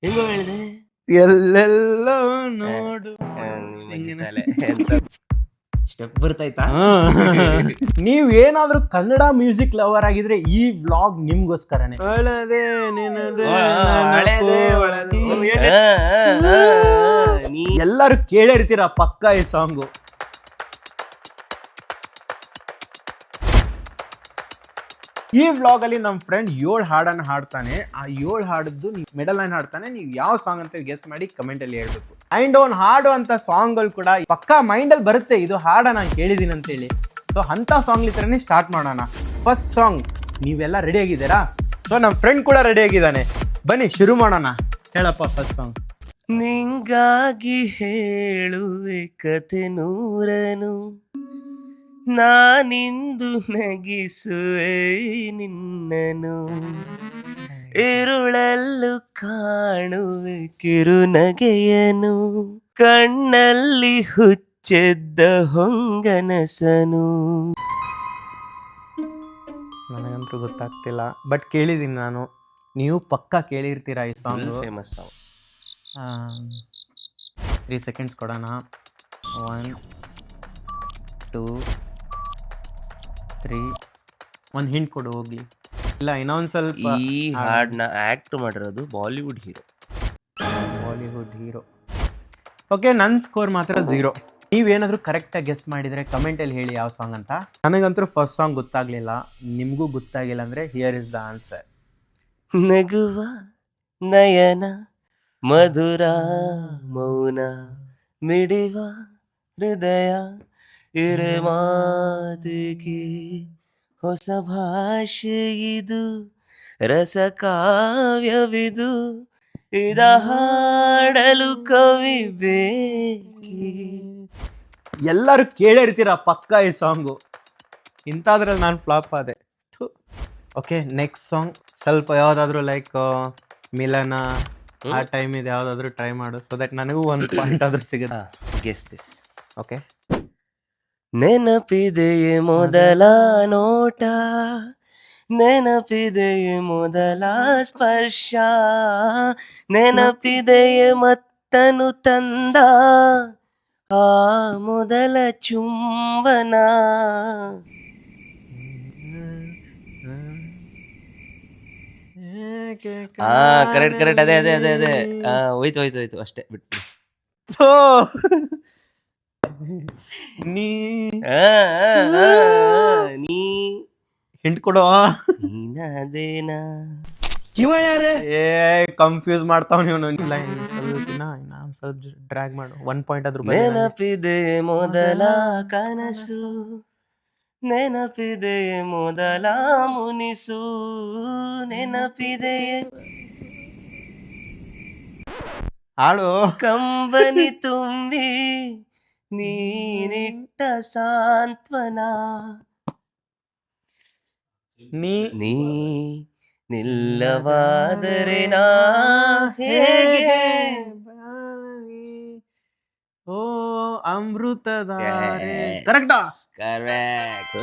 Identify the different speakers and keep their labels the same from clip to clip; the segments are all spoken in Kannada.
Speaker 1: ಹೆಂಗೋ ಹೇಳಿದೆ
Speaker 2: ಎಲ್ಲೆಲ್ಲೋ ನೋಡು
Speaker 1: ಸ್ಟೆಪ್ ಬರ್ತಾಯ್ತಾ?
Speaker 2: ನೀವ್ ಏನಾದ್ರೂ ಕನ್ನಡ ಮ್ಯೂಸಿಕ್ ಲವರ್ ಆಗಿದ್ರೆ ಈ ವ್ಲಾಗ್ ನಿಮ್ಗೋಸ್ಕರನೇ. ಎಲ್ಲರೂ ಕೇಳಿರ್ತೀರ ಪಕ್ಕ ಈ ಸಾಂಗು. ಈ ವ್ಲಾಗ್ ಅಲ್ಲಿ ನಮ್ಮ ಫ್ರೆಂಡ್ 7 ಹಾಡನ್ನು ಹಾಡ್ತಾನೆ. ಆ 7 ಹಾಡದ್ದು ಮಿಡಲ್ ಲೈನ್ ಹಾಡ್ತಾನೆ. ನೀವು ಯಾವ ಸಾಂಗ್ ಅಂತ ಗೆಸ್ ಮಾಡಿ ಕಮೆಂಟ್ ಅಲ್ಲಿ ಹೇಳ್ಬೇಕು. ಅಂಡ್ ಅವ್ನು ಹಾಡು ಅಂತ ಸಾಂಗ್ಗಳು ಕೂಡ ಪಕ್ಕಾ ಮೈಂಡ್ ಅಲ್ಲಿ ಬರುತ್ತೆ, ಇದು ಹಾಡ ನಾನು ಕೇಳಿದೀನಿ ಅಂತೇಳಿ. ಸೊ ಅಂತ ಸಾಂಗ್ ಇತರನೇ ಸ್ಟಾರ್ಟ್ ಮಾಡೋಣ. ಫಸ್ಟ್ ಸಾಂಗ್ ನೀವೆಲ್ಲ ರೆಡಿ ಆಗಿದ್ದೀರಾ? ಸೊ ನಮ್ಮ ಫ್ರೆಂಡ್ ಕೂಡ ರೆಡಿ ಆಗಿದ್ದಾನೆ, ಬನ್ನಿ ಶುರು ಮಾಡೋಣ. ಹೇಳಪ್ಪ ಫಸ್ಟ್ ಸಾಂಗ್.
Speaker 1: ನಿಂಗಾಗಿ ಹೇಳುವೆ ಕತೆ ನೂರನು, ನಾನಿಂದು ನಗಿಸುವೆ ನಿನ್ನನು, ಇರುಳಲ್ಲೂ ಕಾಣುವೆ ಕಿರುನಗೆಯನು, ಕಣ್ಣಲ್ಲಿ ಹುಚ್ಚೆದ್ದ ಹೊಂಗನಸನು.
Speaker 2: ನನಗಂತೂ ಗೊತ್ತಾಗ್ತಿಲ್ಲ, ಬಟ್ ಕೇಳಿದ್ದೀನಿ ನಾನು. ನೀವು ಪಕ್ಕಾ ಕೇಳಿರ್ತೀರಾ ಈ ಸಾಂಗ್.
Speaker 1: Famous song.
Speaker 2: 3 seconds ಕೊಡೋಣ. 1 2 3. ಒಂದು ಹಿಂಟ್ ಕೊಡು ಹೋಗ್ಲಿ. ಇಲ್ಲ ಇನ್ನೊಂದು ಸ್ವಲ್ಪ.
Speaker 1: ಈ ಹಾಡನ್ನ ಆಕ್ಟ್ ಮಾಡಿರೋದು ಬಾಲಿವುಡ್ ಹೀರೋ.
Speaker 2: ಓಕೆ, ನನ್ನ ಸ್ಕೋರ್ ಮಾತ್ರ 0. ನೀವೇನಾದರೂ ಕರೆಕ್ಟಾಗಿ ಗೆಸ್ ಮಾಡಿದರೆ ಕಮೆಂಟಲ್ಲಿ ಹೇಳಿ ಯಾವ ಸಾಂಗ್ ಅಂತ. ನನಗಂತೂ ಫಸ್ಟ್ ಸಾಂಗ್ ಗೊತ್ತಾಗಲಿಲ್ಲ, ನಿಮಗೂ ಗೊತ್ತಾಗಿಲ್ಲ ಅಂದರೆ ಹಿಯರ್ ಇಸ್ ದ ಆನ್ಸರ್.
Speaker 1: ನಗುವ ನಯನ ಮಧುರ ಮೌನ ಮಿಡಿವ ಹೃದಯ ಇರೆ ಮಾತಿಗೆ ಹೊಸ ಭಾಷೆ ಇದು, ರಸ ಕಾವ್ಯವಿದು, ಇದ ಹಾಡಲು ಕವಿ ಬೇಕಿ.
Speaker 2: ಎಲ್ಲರೂ ಕೇಳಿರ್ತೀರ ಪಕ್ಕ ಈ ಸಾಂಗು. ಇಂಥದ್ರಲ್ಲಿ ನಾನು ಫ್ಲಾಪ್ ಆದೆ. ಓಕೆ, ನೆಕ್ಸ್ಟ್ ಸಾಂಗ್ ಸ್ವಲ್ಪ ಯಾವುದಾದ್ರೂ ಲೈಕ್ ಮಿಲನ ಆ ಟೈಮ್ ಇದೆ, ಯಾವುದಾದ್ರೂ ಟ್ರೈ ಮಾಡು, ಸೊ ದಟ್ ನನಗೂ ಒಂದು ಪಾಯಿಂಟ್ ಆದ್ರೂ ಸಿಗುತ್ತೆ.
Speaker 1: Guess this.
Speaker 2: ಓಕೆ.
Speaker 1: ನೆನಪಿದೆಯೇ ಮೊದಲ ನೋಟ, ನೆನಪಿದೆಯೇ ಮೊದಲ ಸ್ಪರ್ಶ, ನೆನಪಿದೆಯೇ ಮತ್ತನು ತಂದ ಆ ಮೊದಲ ಚುಂಬನ. ಕರೆಕ್ಟ್ ಅದೇ ಹೋಯ್ತು ಅಷ್ಟೇ ಬಿಟ್ಟು.
Speaker 2: ನೀ
Speaker 1: ಹಿಂಟ್
Speaker 2: ಕೊಡೋ.
Speaker 1: ನೀನದೇನಾ
Speaker 2: ಕನ್ಫ್ಯೂಸ್ ಮಾಡ್ತಾವ್ ನೀವು. ಸ್ವಲ್ಪ ಡ್ರ್ಯಾಗ್ ಮಾಡು, 1 ಪಾಯಿಂಟ್ ಆದ್ರೂ.
Speaker 1: ನೆನಪಿದೆ ಮೊದಲ ಕನಸು, ನೆನಪಿದೆ ಮೊದಲ ಮುನಿಸು, ನೆನಪಿದೆ
Speaker 2: ಹಾಡು.
Speaker 1: ಕಂಬನಿ ತುಂಬಿ ನೀನಿಟ್ಟ ಸಾಂತ್ವನ, ನೀ ನಿಲ್ಲವಾದರೆ ನಾ ಹೇಗೆ.
Speaker 2: ಓ ಅಮೃತದ ಕರೆಕ್ಟಾ?
Speaker 1: ಕರೆಕ್ಟ್.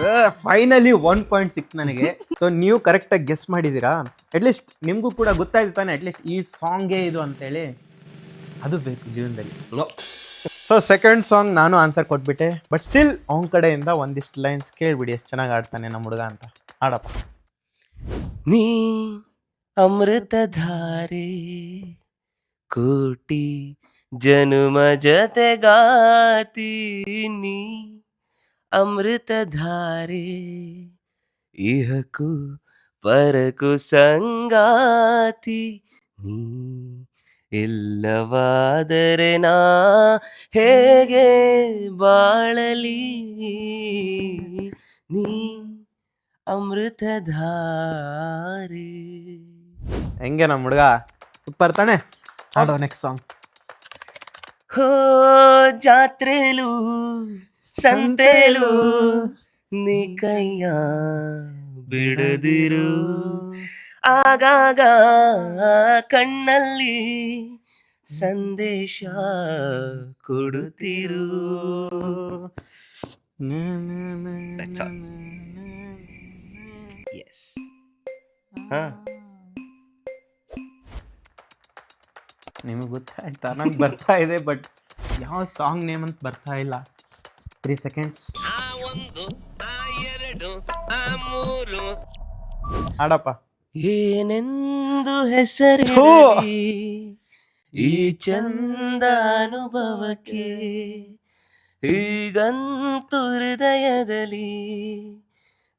Speaker 2: ಫೈನಲಿ 1 ಪಾಯಿಂಟ್ ಸಿಕ್ತು ನನಗೆ. ಸೊ ನೀವು ಕರೆಕ್ಟಾಗಿ ಗೆಸ್ ಮಾಡಿದ್ದೀರಾ. ಅಟ್ಲೀಸ್ಟ್ ನಿಮಗೂ ಕೂಡ ಗೊತ್ತಾಯ್ತು ತಾನೆ, ಅಟ್ಲೀಸ್ಟ್ ಈ ಸಾಂಗೇ ಇದು ಅಂತೇಳಿ. ಅದು ಬೇಕು ಜೀವನದಲ್ಲಿ. ಸೊ ಸೆಕೆಂಡ್ ಸಾಂಗ್ ನಾನು ಆನ್ಸರ್ ಕೊಟ್ಬಿಟ್ಟೆ, ಬಟ್ ಸ್ಟಿಲ್ ಅವನ ಕಡೆಯಿಂದ ಒಂದಿಷ್ಟು ಲೈನ್ಸ್ ಕೇಳ್ಬಿಡಿ, ಎಷ್ಟು ಚೆನ್ನಾಗಿ ಆಡ್ತಾನೆ ನಮ್ಮ ಹುಡುಗ ಅಂತ. ಆಡಪ್ಪ.
Speaker 1: ನೀ ಅಮೃತಧಾರೆ ಕೋಟಿ ಜನುಮ ಜತೆಗಾತೀನಿ, ಅಮೃತಧಾರೆ ಇಹಕು ಪರಕು ಸಂಗಾತಿ, ನೀ ಇಲ್ಲವಾದರೆ ನಾ ಹೇಗೆ ಬಾಳಲಿ, ನೀ ಅಮೃತಧಾರೆ.
Speaker 2: ಹೆಂಗೆ ನಮ್ಮ ಹುಡುಗ ಸೂಪರ್ ತಾನೆ? ಆಡೋ ನೆಕ್ಸ್ಟ್ ಸಾಂಗ್.
Speaker 1: ಹೋ ಜಾತ್ರೆಲು ಸಂತೆಲು ನೀ ಕೈಯ ಬಿಡದಿರು, ಆಗಾಗ ಕಣ್ಣಲ್ಲಿ ಸಂದೇಶ ಕೊಡುತ್ತಿರು. ಎಸ್.
Speaker 2: ನಿಮಗೆ ಗೊತ್ತಾಯ್ತಾ? ನಂಗೆ ಬರ್ತಾ ಇದೆ ಬಟ್ ಯಾವ ಸಾಂಗ್ ನೇಮ್ ಅಂತ ಬರ್ತಾ ಇಲ್ಲ. 3 seconds. ಹಾಡಪ್ಪ.
Speaker 1: ಏನೆಂದು ಹೆಸರಿಡಲಿ ಈ ಚಂದ ಅನುಭವಕ್ಕೆ, ಈಗಂತೂ ಹೃದಯದಲ್ಲಿ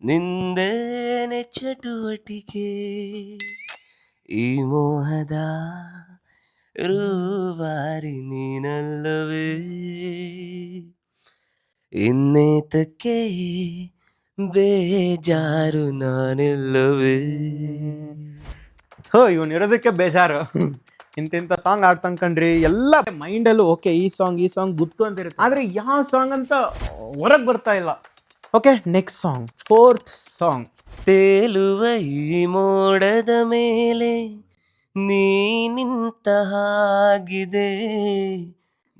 Speaker 1: ನಿಂದೇನೆ ಚಟುವಟಿಕೆ, ಈ ಮೋಹದ ರೂವಾರಿ ನೀನಲ್ಲವೇ, ಇನ್ನೇತಕ್ಕೆ ಬೇಜಾರು ನಾನಿಲ್ಲವೇ.
Speaker 2: ಇವನು ಇರೋದಕ್ಕೆ ಬೇಜಾರು. ಇಂತಿಂಥ ಸಾಂಗ್ ಆಡ್ತಂಕಂಡ್ರಿ ಎಲ್ಲ ಮೈಂಡಲ್ಲೂ ಓಕೆ ಈ ಸಾಂಗ್ ಗೊತ್ತು ಅಂತ ಇರುತ್ತೆ, ಆದರೆ ಯಾವ ಸಾಂಗ್ ಅಂತ ಹೊರಗೆ ಬರ್ತಾ ಇಲ್ಲ. Okay, next song, 4th song.
Speaker 1: ತೇಲುವ ಈ ಮೋಡದ ಮೇಲೆ ನೀ ನಿಂತ ಹಾಗಿದೆ,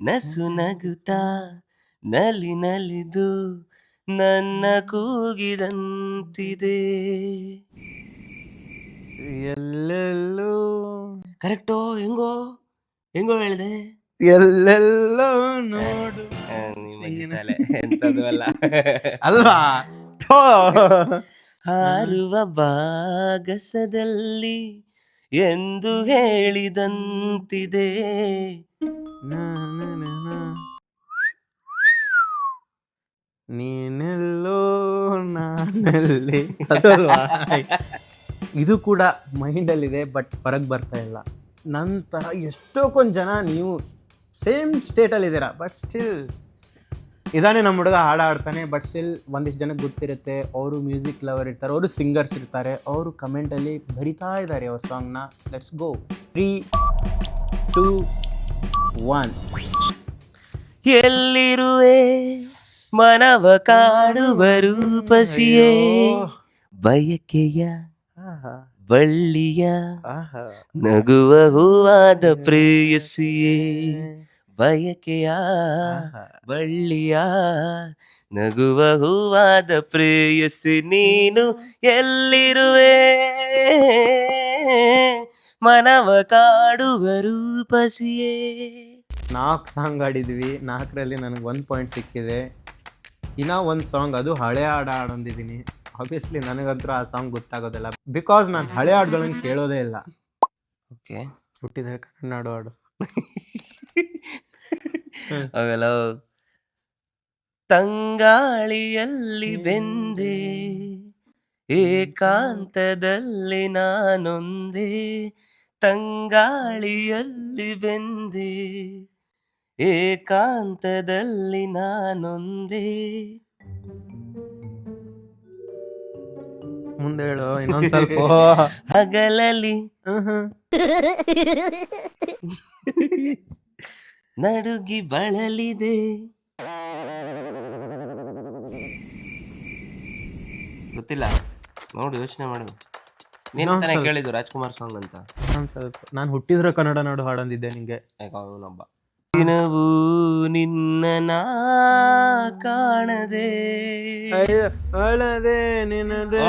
Speaker 1: ನಸು ನಗುತ್ತಾ ನಲಿ ನಲಿದು ನನ್ನ ಕೂಗಿದಂತಿದೆ.
Speaker 2: ಎಲ್ಲೆಲ್ಲೋ
Speaker 1: ಕರೆಕ್ಟೋ? ಹೆಂಗೋ ಹೇಳಿದೆ?
Speaker 2: ಎಲ್ಲೆಲ್ಲೋ ನೋಡು
Speaker 1: ಎಂತದು ಅಲ್ಲ
Speaker 2: ಅಲ್ವಾ? ಥೋ.
Speaker 1: ಹಾರುವ ಬಾಗಸದಲ್ಲಿ ಎಂದು ಹೇಳಿದಂತಿದೆ.
Speaker 2: ನೀನೆಲ್ಲೋ ನಾನಲ್ಲಿ. ಅದಲ್ವಾ? ಇದು ಕೂಡ ಮೈಂಡಲ್ಲಿದೆ ಬಟ್ ಹೊರಗೆ ಬರ್ತಾ ಇಲ್ಲ. ನಂತರ ಎಷ್ಟೊಂದು ಜನ ನೀವು ಸೇಮ್ ಸ್ಟೇಟಲ್ಲಿದ್ದೀರಾ ಬಟ್ ಸ್ಟಿಲ್ ಇದಾನೆ ನಮ್ಮ ಹುಡುಗ ಆಡ್ತಾನೆ ಬಟ್ ಸ್ಟಿಲ್ ಒಂದಿಷ್ಟು ಜನಕ್ಕೆ ಗೊತ್ತಿರುತ್ತೆ. ಅವರು ಮ್ಯೂಸಿಕ್ ಲವರ್ ಇರ್ತಾರೆ, ಅವರು ಸಿಂಗರ್ಸ್ ಇರ್ತಾರೆ, ಅವರು ಕಮೆಂಟಲ್ಲಿ ಬರಿತಾ ಇದ್ದಾರೆ ಅವ್ರ ಸಾಂಗ್ನ. Let's go. 3, 2, 1.
Speaker 1: ಎಲ್ಲಿರುವೆ ಮನವ ಕಾಡುವ ರೂಪಸಿಯೇ, ಬಯಕೆಯ ಬಳ್ಳಿಯ ನಗುವ ಹೂವಾದ ಪ್ರೇಯಸಿಯೇ, ಬಯಕೆಯ ಬಳ್ಳಿಯ ನಗುವ ಹೂವಾದ ಪ್ರೇಯಸಿ ನೀನು ಎಲ್ಲಿರುವೆ, ಮನವ ಕಾಡುವ ರೂಪಸಿಯೇ.
Speaker 2: 4 ಸಾಂಗ್ ಆಡಿದ್ವಿ, 4ರಲ್ಲಿ ನನಗೆ 1 ಪಾಯಿಂಟ್ ಸಿಕ್ಕಿದೆ. ಇನ್ನೂ ಒಂದು ಸಾಂಗ್, ಅದು ಹಳೆ ಆಡೊಂದಿದ್ದೀನಿ. ಆಬ್ವಿಯಸ್ಲಿ ನನಗಂತೂ ಆ ಸಾಂಗ್ ಗೊತ್ತಾಗೋದಿಲ್ಲ ಬಿಕಾಸ್ ನಾನು ಹಳೆ ಹಾಡುಗಳನ್ನು ಕೇಳೋದೇ ಇಲ್ಲ.
Speaker 1: ಓಕೆ,
Speaker 2: ಹುಟ್ಟಿದ್ರೆ ಕನ್ನಡ ಹಾಡು
Speaker 1: ಅವೆಲ್ಲ. ತಂಗಾಳಿಯಲ್ಲಿ ಬೆಂದೆ ಏಕಾಂತದಲ್ಲಿ ನಾನೊಂದೇ, ತಂಗಾಳಿಯಲ್ಲಿ ಬೆಂದೆ ಏಕಾಂತದಲ್ಲಿ ನಾನೊಂದೇ.
Speaker 2: ಮುಂದೆ ಹೇಳು ಇನ್ನೊಂದು ಸ್ವಲ್ಪ.
Speaker 1: ಹಗಲಲ್ಲಿ ನಡುಗಿ ಬಳಲಿದೆ. ಗೊತ್ತಿಲ್ಲ, ನೋಡು, ಯೋಚನೆ ಮಾಡು. ನೀನು ತಾನೇ ಕೇಳಿದ್ದು ರಾಜ್ಕುಮಾರ್ ಸಾಂಗ್ ಅಂತ.
Speaker 2: ಸ್ವಲ್ಪ ನಾನು ಹುಟ್ಟಿದ್ರೆ ಕನ್ನಡ ನಾಡು ಹಾಡಂದಿದ್ದೆ ನಿಂಗೆ.
Speaker 1: ಅವನೊಬ್ಬ. ದಿನವೂ ನಿನ್ನ ನಾ ಕಾಣದೆ,
Speaker 2: ಅಳದೆ ನಿನ್ನದೆ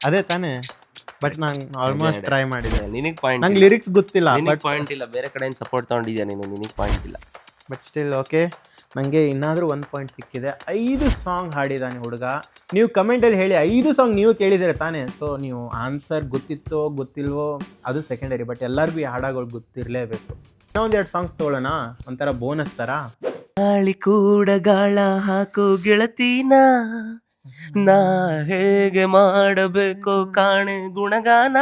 Speaker 2: ಅದೇ ತಾನೇ. ಬಟ್ ನಾನು ಆಲ್ಮೋಸ್ಟ್ ಟ್ರೈ ಮಾಡಿದೆ.
Speaker 1: ನಿನಗೆ ಪಾಯಿಂಟ್,
Speaker 2: ನಂಗೆ ಲಿರಿಕ್ಸ್ ಗೊತ್ತಿಲ್ಲ.
Speaker 1: ಬಟ್ ಪಾಯಿಂಟ್ ಇಲ್ಲ, ಬೇರೆ ಕಡೆಯಿಂದ ಸಪೋರ್ಟ್ ತಗೊಂಡಿದ್ಯಾ ನೀನು, ನಿನಗೆ ಪಾಯಿಂಟ್ ಇಲ್ಲ.
Speaker 2: ಬಟ್ ಸ್ಟಿಲ್ ಓಕೆ, ನನಗೆ ಇನ್ನಾದರೂ 1 ಪಾಯಿಂಟ್ ಸಿಕ್ಕಿದೆ. 5 ಸಾಂಗ್ ಹಾಡಿದ್ದಾನೆ ಹುಡುಗ. ನೀವು ಕಮೆಂಟಲ್ಲಿ ಹೇಳಿ 5 ಸಾಂಗ್ ನೀವು ಕೇಳಿದರೆ ತಾನೇ. ಸೊ ನೀವು ಆನ್ಸರ್ ಗೊತ್ತಿತ್ತೋ ಗೊತ್ತಿಲ್ವೋ ಅದು ಸೆಕೆಂಡರಿ, ಬಟ್ ಎಲ್ಲರಿಗೂ ಈ ಹಾಡಗಳು ಗೊತ್ತಿರಲೇಬೇಕು. ಇನ್ನೂ 1-2 ಸಾಂಗ್ಸ್ ತೊಗೊಳ್ಳೋಣ, ಒಂಥರ ಬೋನಸ್ ಥರ.
Speaker 1: ಗಾಳಿ ಕೂಡ ಗಾಳ ಹಾಕು ಗೆಳತಿನ, ನಾ ಹೇಗೆ ಮಾಡಬೇಕು ಕಾಣೆ ಗುಣಗಾನ,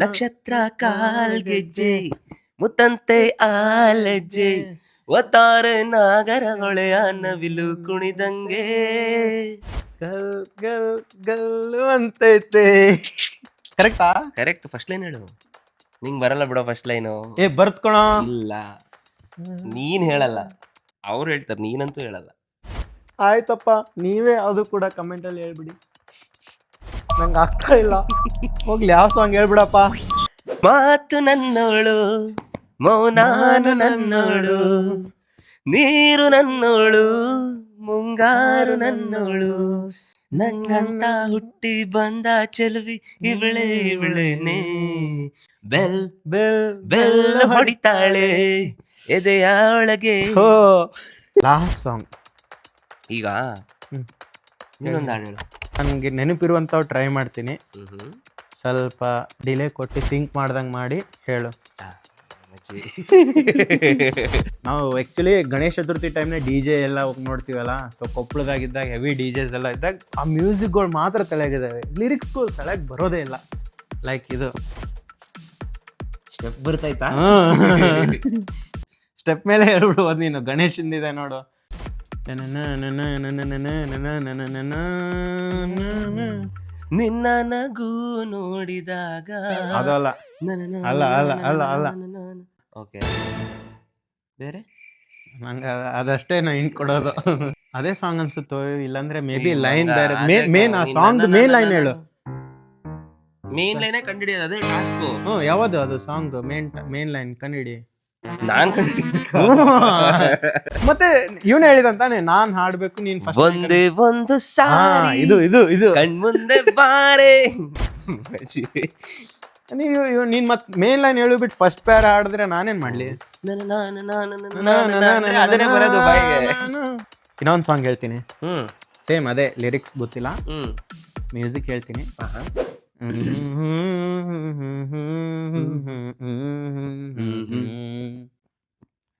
Speaker 1: ನಕ್ಷತ್ರ ಕಾಲ್ಗೆಜ್ಜೆ ಮುತ್ತಂತೆ ಆಲೆಜ್ಜೆ, ಒತ್ತಾರೆ ನಾಗರಗೊಳೆಯ ನವಿಲು ಕುಣಿದಂಗೆ,
Speaker 2: ಗಲ್ ಗಲ್ ಗಲ್ಲು ಅಂತೈತೆ. ಕರೆಕ್ಟಾ?
Speaker 1: ಕರೆಕ್ಟ್. ಫಸ್ಟ್ ಲೈನ್ ಹೇಳು. ನಿಂಗೆ ಬರಲ್ಲ ಬಿಡೋ ಫಸ್ಟ್ ಲೈನು.
Speaker 2: ಬರ್ತ್ಕೊಳ.
Speaker 1: ಇಲ್ಲ, ನೀನ್ ಹೇಳಲ್ಲ, ಅವ್ರು ಹೇಳ್ತಾರೆ, ನೀನಂತೂ ಹೇಳಲ್ಲ.
Speaker 2: ಆಯ್ತಪ್ಪ, ನೀವೇ ಅದು ಕೂಡ ಕಮೆಂಟಲ್ಲಿ ಹೇಳ್ಬಿಡಿ, ನಂಗೆ ಆಗ್ತಾ ಇಲ್ಲ. ಹೋಗ್ಲಿ, ಯಾವ ಸಾಂಗ್ ಹೇಳ್ಬಿಡಪ್ಪ.
Speaker 1: ಮಾತು ನನ್ನೋಳು, ಮೌನಾನು ನನ್ನೋಳು, ನೀರು ನನ್ನೋಳು, ಮುಂಗಾರು ನನ್ನೋಳು, ನಂಗಂತ ಹುಟ್ಟಿ ಬಂದ ಚೆಲುವಿ ಇವಳೇನೆ ಬೆಲ್
Speaker 2: ಬೆಲ್
Speaker 1: ಬೆಲ್ ಹೊಡಿತಾಳೆ ಎದೆಯ ಒಳಗೆ.
Speaker 2: Last song.
Speaker 1: ಈಗ ಇನ್ನೊಂದು ಹಾಡು ಹೇಳು.
Speaker 2: ನನಗೆ ನೆನಪಿರುವಂಥವು ಟ್ರೈ ಮಾಡ್ತೀನಿ. ಸ್ವಲ್ಪ ಡಿಲೇ ಕೊಟ್ಟು ಥಿಂಕ್ ಮಾಡ್ದಂಗೆ ಮಾಡಿ ಹೇಳು. ನಾವು ಆ್ಯಕ್ಚುಲಿ ಗಣೇಶ ಚತುರ್ಥಿ ಟೈಮ್ನ ಡಿ ಜೆ ಎಲ್ಲ ಹೋಗಿ ನೋಡ್ತೀವಲ್ಲ, ಸೊ ಕೊಪ್ಪಳದಾಗಿದ್ದಾಗ ಹೆವಿ ಡಿ ಜೆಸ್ ಎಲ್ಲ ಇದ್ದಾಗ ಆ ಮ್ಯೂಸಿಕ್ಗಳು ಮಾತ್ರ ತಲೆಗಿದ್ದಾವೆ, ಲಿರಿಕ್ಸ್ಗಳು ತಲೆಗೆ ಬರೋದೇ ಇಲ್ಲ. ಲೈಕ್ ಇದು
Speaker 1: ಸ್ಟೆಪ್ ಬರ್ತಾಯ್ತಾ?
Speaker 2: ಸ್ಟೆಪ್ ಮೇಲೆ ಹೇಳ್ಬಿಡ್ಬೋದು ನೀನು. ಗಣೇಶಂದಿದೆ ನೋಡು.
Speaker 1: ನಿನ್ನ ನಗು ನೋಡಿದಾಗ
Speaker 2: ಅದಲ್ಲ ಅಲ್ಲ ಅಲ್ಲ ಅಲ್ಲ ಅಲ್ಲ.
Speaker 1: ಓಕೆ, ಬೇರೆ
Speaker 2: ನಂಗೆ ಅದಷ್ಟೇ ನಾ ಹಿಂಟ್ ಕೊಡೋದು. ಅದೇ ಸಾಂಗ್ ಅನ್ಸುತ್ತೋ, ಇಲ್ಲಾಂದ್ರೆ ಮೇ ಬಿ ಲೈನ್ ಬೇರೆ. ಮೇನ್ ಆ ಸಾಂಗ್ ಮೇನ್ ಲೈನ್ ಹೇಳು.
Speaker 1: ಮೇನ್ ಲೈನೇ ಕಂಡಿಡಿಯೋದು, ಅದೇ ಟಾಸ್ಕ್.
Speaker 2: ಯಾವುದು ಅದು ಸಾಂಗ್ ಮೇನ್ ಲೈನ್ ಕಂಡಿಡಿ.
Speaker 1: ನಾನ್
Speaker 2: ಮತ್ತೆ ಇವನು ಹೇಳಿದಂತಾನೆ, ನಾನ್ ಹಾಡ್ಬೇಕು, ನೀನ್ ಫಸ್ಟ್
Speaker 1: ಒಂದೇ ಒಂದು ಸಾರಿ
Speaker 2: ಇದು ಇದು ಇದು
Speaker 1: ಕಣ್ಮುಂದೆ ಬಾರೆ.
Speaker 2: ನೀನ್ ಮತ್ ಮೇನ್ ಲೈನ್ ಹೇಳಿಬಿಟ್ಟು ಫಸ್ಟ್ ಪ್ಯಾರ ಹಾಡಿದ್ರೆ ನಾನೇನ್ ಮಾಡ್ಲಿ?
Speaker 1: ಅದನ್ನೇ ಬರೋದು ಬಾಯಿಗೆ.
Speaker 2: ಇನ್ನೊಂದ್ ಸಾಂಗ್ ಹೇಳ್ತೀನಿ, ಸೇಮ್ ಅದೇ, ಲಿರಿಕ್ಸ್ ಗೊತ್ತಿಲ್ಲ, ಮ್ಯೂಸಿಕ್ ಹೇಳ್ತೀನಿ.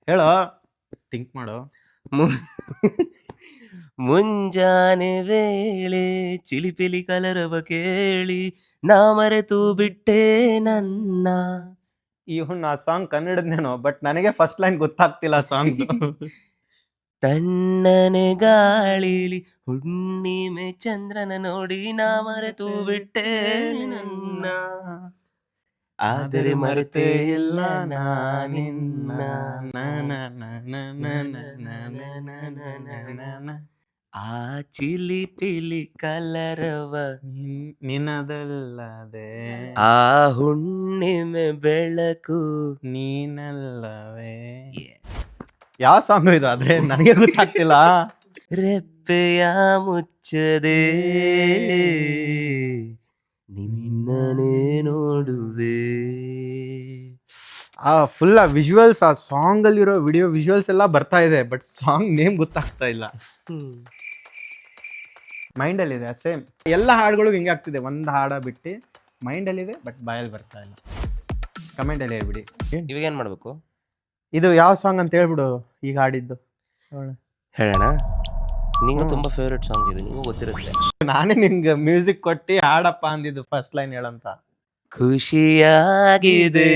Speaker 2: ಹೇಳೋ, ಥಿಂಕ್ ಮಾಡೋ.
Speaker 1: ಮುಂಜಾನೆ ವೇಳೆ ಚಿಲಿಪಿಲಿ ಕಲರವ ಕೇಳಿ ನಾ ಮರೆತು ಬಿಟ್ಟೆ ನನ್ನ.
Speaker 2: ಇವನ್ ಆ ಸಾಂಗ್ ಕನ್ನಡದೇನೋ, ಬಟ್ ನನಗೆ ಫಸ್ಟ್ ಲೈನ್ ಗೊತ್ತಾಗ್ತಿಲ್ಲ ಸಾಂಗ್.
Speaker 1: ತಣ್ಣನೆ ಗಾಳಿಲಿ ಹುಣ್ಣಿಮೆ ಚಂದ್ರನ ನೋಡಿ ನಾ ಮರೆತು ಬಿಟ್ಟೆ ನನ್ನ, ಆದರೆ ಮರೆತೇ ಇಲ್ಲ ನಾನಿನ್ನ. ಆ ಚಿಲಿ ಪಿಲಿ ಕಲರವ
Speaker 2: ನಿನದಲ್ಲದೆ,
Speaker 1: ಆ ಹುಣ್ಣಿಮೆ ಬೆಳಕು
Speaker 2: ನೀನಲ್ಲವೇ. ಯಾವ ಸಾಂಗ್ ಇದು? ಆದ್ರೆ ನನಗೆ ಗೊತ್ತಾಗ್ತಿಲ್ಲ.
Speaker 1: ರೆಪ್ಪೆಯ ಮುಚ್ಚದೆ ನಿನ್ನನೇ ನೋಡುವೆ.
Speaker 2: ಆ ಫುಲ್ ಆ ವಿಜುವಲ್ಸ್, ಆ ಸಾಂಗ್ ಅಲ್ಲಿರೋ ವಿಡಿಯೋ ವಿಜುವಲ್ಸ್ ಎಲ್ಲ ಬರ್ತಾ ಇದೆ, ಬಟ್ ಸಾಂಗ್ ನೇಮ್ ಗೊತ್ತಾಗ್ತಾ ಇಲ್ಲ. ಮೈಂಡಲ್ಲಿದೆ ಸೇಮ್. ಎಲ್ಲ ಹಾಡುಗಳು ಹಿಂಗೆ ಆಗ್ತಿದೆ, ಒಂದು ಹಾಡ ಬಿಟ್ಟು ಮೈಂಡಲ್ಲಿದೆ, ಬಟ್ ಬಾಯಲ್ಲಿ ಬರ್ತಾ ಇಲ್ಲ. ಕಮೆಂಟಲ್ಲಿ ಹೇಳ್ಬಿಡಿ.
Speaker 1: ಇವಾಗ ಏನ್ ಮಾಡ್ಬೇಕು?
Speaker 2: ಇದು ಯಾವ ಸಾಂಗ್ ಅಂತ ಹೇಳ್ಬಿಡು, ಈಗ ಹಾಡಿದ್ದು
Speaker 1: ಹೇಳೋಣ. ನಿಂಗೆ ತುಂಬಾ ಫೇವ್ರೆಟ್ ಸಾಂಗ್ ಇದು, ನಿಂಗೂ ಗೊತ್ತಿರುತ್ತೆ.
Speaker 2: ನಾನೇ ನಿನ್ಗೆ ಮ್ಯೂಸಿಕ್ ಕೊಟ್ಟು ಹಾಡಪ್ಪ ಅಂದಿದ್ದು ಫಸ್ಟ್ ಲೈನ್ ಹೇಳಂತ.
Speaker 1: ಖುಷಿಯಾಗಿದೆ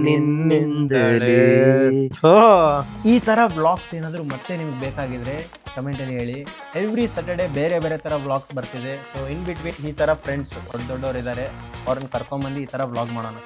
Speaker 1: ನಿನ್ನಿಂದಲೇ.
Speaker 2: ಸೊ ಈ ತರ ವ್ಲಾಗ್ಸ್ ಏನಾದ್ರು ಮತ್ತೆ ನಿಮ್ಗೆ ಬೇಕಾಗಿದ್ರೆ ಕಮೆಂಟಲ್ಲಿ ಹೇಳಿ. ಎವ್ರಿ ಸ್ಯಾಟರ್ಡೆ ಬೇರೆ ಬೇರೆ ತರ ವ್ಲಾಗ್ಸ್ ಬರ್ತಿದೆ. ಸೊ ಇನ್ ಬಿಟ್ವೀನ್ ಈ ತರ ಫ್ರೆಂಡ್ಸ್ ದೊಡ್ಡವ್ರು ಇದ್ದಾರೆ, ಅವ್ರನ್ನ ಕರ್ಕೊಂಬಂದು ಈ ತರ ವ್ಲಾಗ್ ಮಾಡೋಣ.